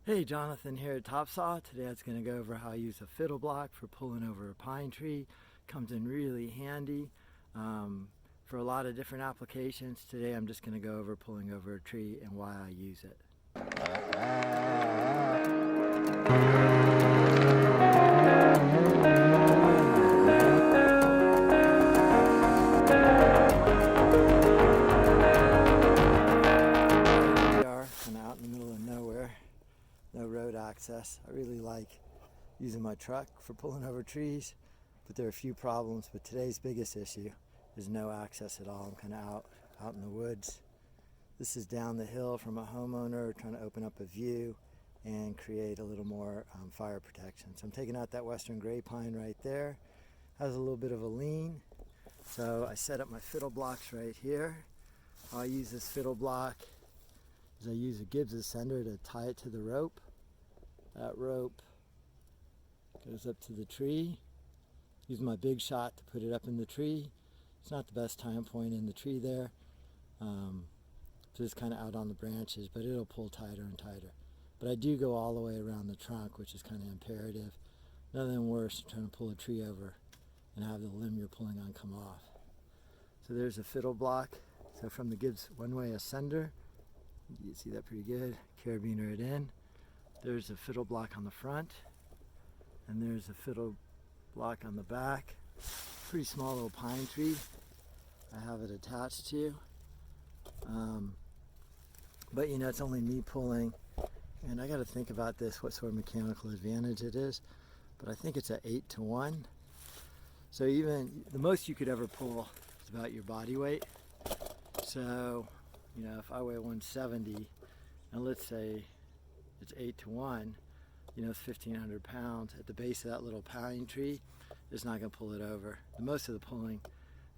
Hey, Jonathan here at TopSaw. Today I was going to go over how I use a fiddle block for pulling over a pine tree. Comes in really handy for a lot of different applications. Today I'm just going to go over pulling over a tree and why I use it. Here we are, kind of out in the middle of nowhere. No road access. I really like using my truck for pulling over trees, but there are a few problems. But today's biggest issue is no access at all. I'm kind of out in the woods. This is down the hill from a homeowner trying to open up a view and create a little more fire protection. So I'm taking out that western gray pine right there. Has a little bit of a lean. So I set up my fiddle blocks right here. How I use this fiddle block is I use a Gibbs ascender to tie it to the rope. That rope goes up to the tree. Use my big shot to put it up in the tree. It's not the best time point in the tree there. Just kind of out on the branches, but it'll pull tighter and tighter. But I do go all the way around the trunk, which is kind of imperative. Nothing worse than trying to pull a tree over and have the limb you're pulling on come off. So there's a fiddle block. So from the Gibbs one-way ascender, you can see that pretty good. Carabiner it in. There's a fiddle block on the front, and there's a fiddle block on the back. Pretty small little pine tree I have it attached to. But you know, it's only me pulling, and I got to think about this, what sort of mechanical advantage it is. But I think it's an 8-to-1. So even the most you could ever pull is about your body weight. So, you know, if I weigh 170, and let's say it's 8-to-1, you know, it's 1,500 pounds. At the base of that little pine tree, it's not going to pull it over. The most of the pulling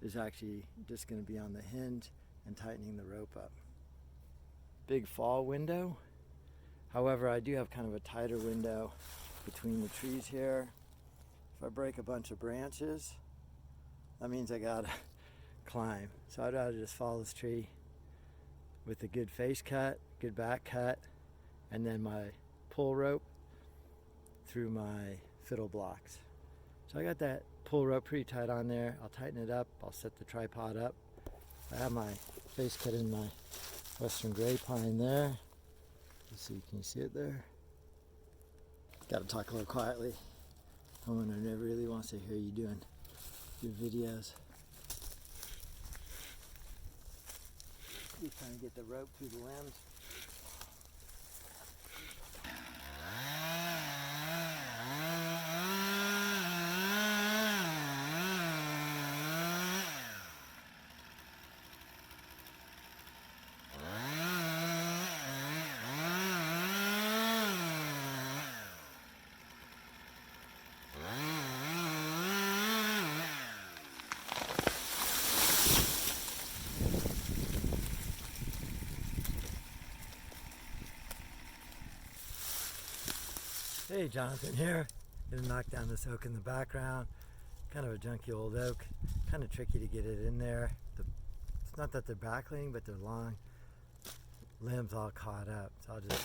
is actually just going to be on the hinge and tightening the rope up. Big fall window. However, I do have kind of a tighter window between the trees here. If I break a bunch of branches, that means I gotta climb. So I'd rather just follow this tree with a good face cut, good back cut, and then my pull rope through my fiddle blocks. So I got that pull rope pretty tight on there. I'll tighten it up. I'll set the tripod up. I have my face cut in my western gray pine there. Let's see, can you see it there? Got to talk a little quietly. Homeowner never really wants to hear you doing your videos. Just trying to get the rope through the limbs. Hey, Jonathan here. Gonna knock down this oak in the background. Kind of a junky old oak. Kind of tricky to get it in there. It's not that they're backleaning, but they're long. Limbs all caught up. So I'll just...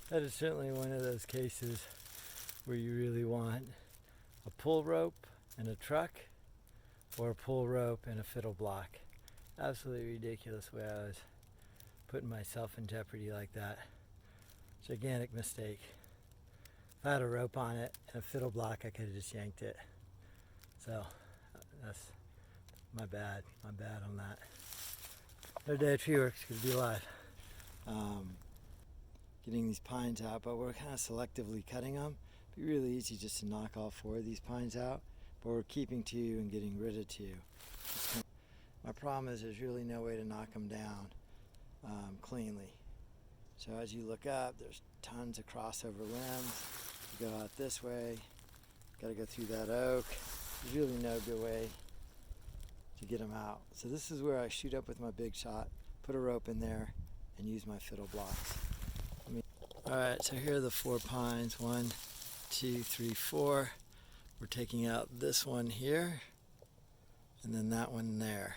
That is certainly one of those cases where you really want a pull rope and a truck, or a pull rope and a fiddle block. Absolutely ridiculous way I was putting myself in jeopardy like that. Gigantic mistake. If I had a rope on it and a fiddle block, I could have just yanked it. So that's my bad on that. Another day of tree work, it's good to be alive. Getting these pines out, but we're kind of selectively cutting them. It'd be really easy just to knock all 4 of these pines out, but we're keeping 2 and getting rid of 2. My problem is there's really no way to knock them down cleanly. So as you look up, there's tons of crossover limbs. You go out this way, got to go through that oak. There's really no good way to get them out. So this is where I shoot up with my big shot, put a rope in there, and use my fiddle blocks. Alright, so here are the 4 pines. 1, 2, 3, 4. We're taking out this one here, and then that one there.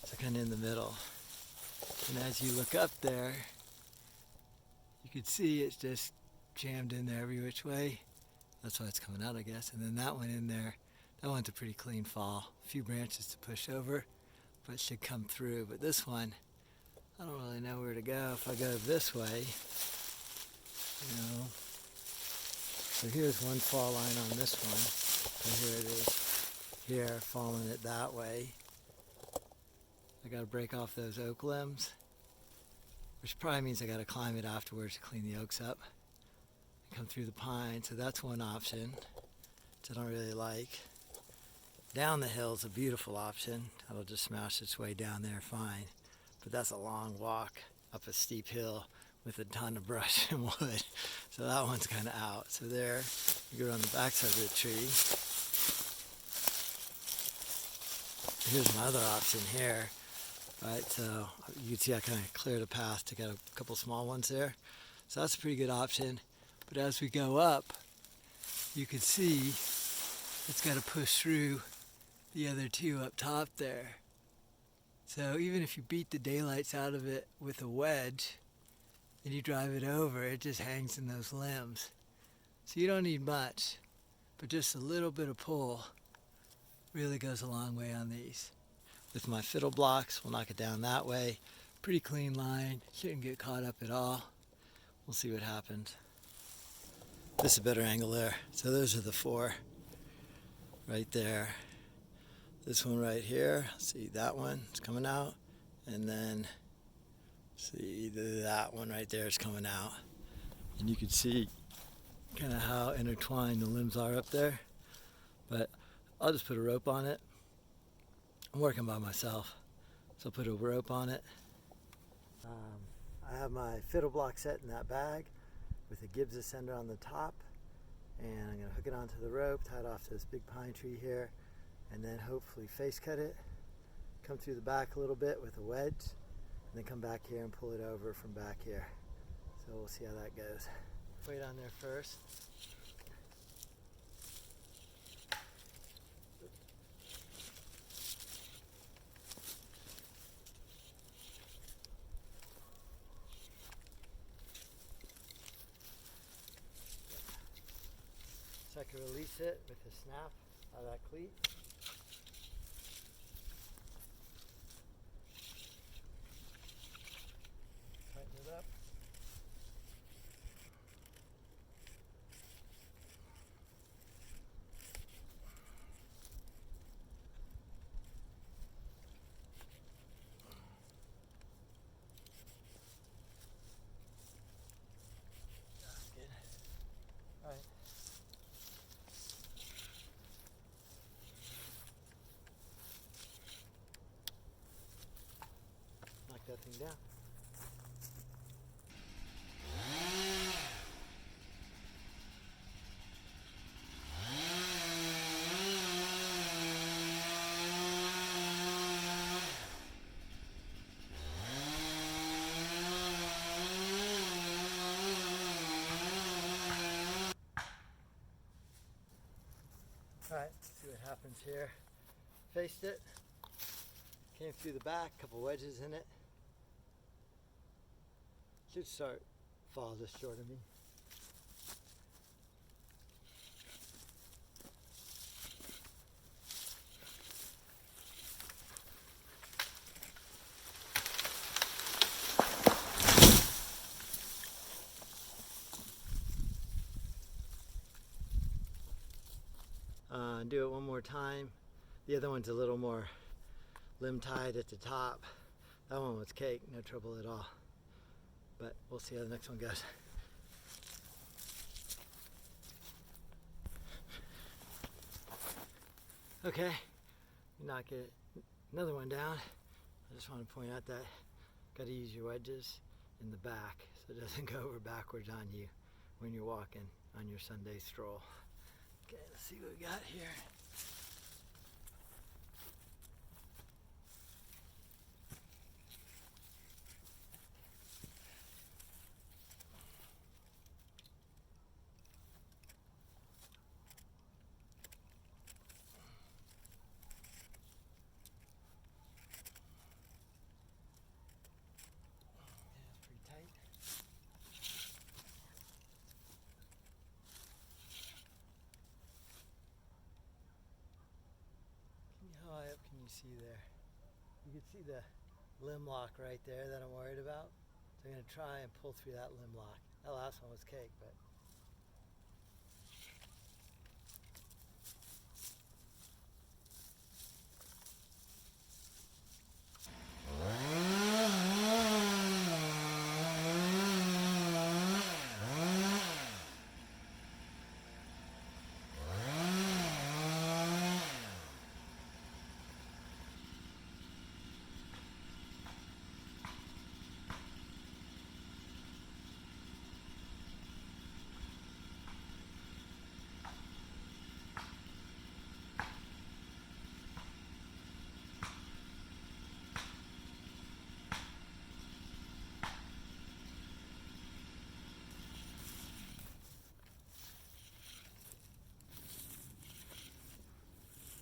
So kind of in the middle. And as you look up there, you can see it's just jammed in there every which way. That's why it's coming out, I guess. And then that one in there, that one's a pretty clean fall. A few branches to push over, but it should come through. But this one, I don't really know where to go. If I go this way, you know. So here's one fall line on this one. So here it is. Here, following it that way. I got to break off those oak limbs, which probably means I got to climb it afterwards to clean the oaks up. Come through the pine, so that's one option, which I don't really like. Down the hill is a beautiful option. That'll just smash its way down there fine. But that's a long walk up a steep hill with a ton of brush and wood. So that one's kind of out. So there, you go on the backside of the tree. Here's my other option here. Right, so you can see I kind of cleared a path to get a couple small ones there. So that's a pretty good option. But as we go up, you can see it's got to push through the other 2 up top there. So even if you beat the daylights out of it with a wedge and you drive it over, it just hangs in those limbs. So you don't need much, but just a little bit of pull really goes a long way on these. With my fiddle blocks, we'll knock it down that way. Pretty clean line, shouldn't get caught up at all. We'll see what happens. This is a better angle there. So those are the 4 right there. This one right here, see that one, it's coming out. And then see that one right there is coming out. And you can see kind of how intertwined the limbs are up there. But I'll just put a rope on it. I'm working by myself, so I'll put a rope on it. I have my fiddle block set in that bag with a Gibbs ascender on the top, and I'm going to hook it onto the rope, tie it off to this big pine tree here, and then hopefully face cut it, come through the back a little bit with a wedge, and then come back here and pull it over from back here. So we'll see how that goes. Wait on there first. So I can release it with a snap out of that cleat. Tighten it up. That's good. All right. Knock that thing down. Alright, see what happens here. Faced it, came through the back, couple wedges in it. Should start fall just short of me. Do it one more time. The other one's a little more limb tied at the top. That one was cake, no trouble at all. But we'll see how the next one goes. Okay, knock it, another one down. I just want to point out that got to use your wedges in the back so it doesn't go over backwards on you when you're walking on your Sunday stroll. Okay, let's see what we got here. How high up can you see there? You can see the limb lock right there that I'm worried about. So I'm going to try and pull through that limb lock. That last one was cake, but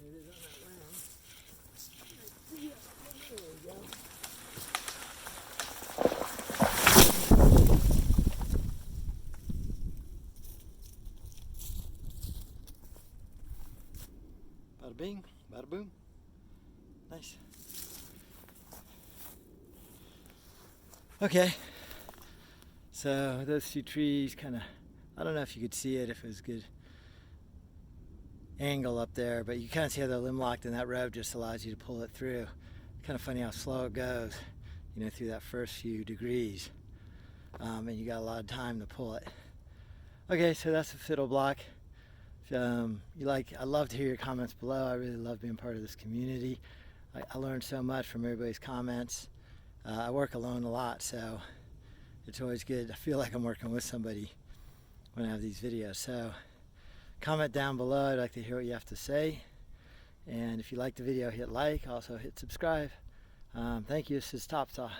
it is on that round. There we go. Bada bing, bada boom. Nice. Okay. So those two trees kind of, I don't know if you could see it if it was good angle up there, but you kind of see how they're limb locked, and that rope just allows you to pull it through. Kind of funny how slow it goes, you know, through that first few degrees, and you got a lot of time to pull it. Okay, so that's the fiddle block. If, I'd love to hear your comments below. I really love being part of this community. I learned so much from everybody's comments. I work alone a lot, so it's always good. I feel like I'm working with somebody when I have these videos. So comment down below. I'd like to hear what you have to say. And if you like the video, hit like. Also hit subscribe. Thank you. This is TopSaw.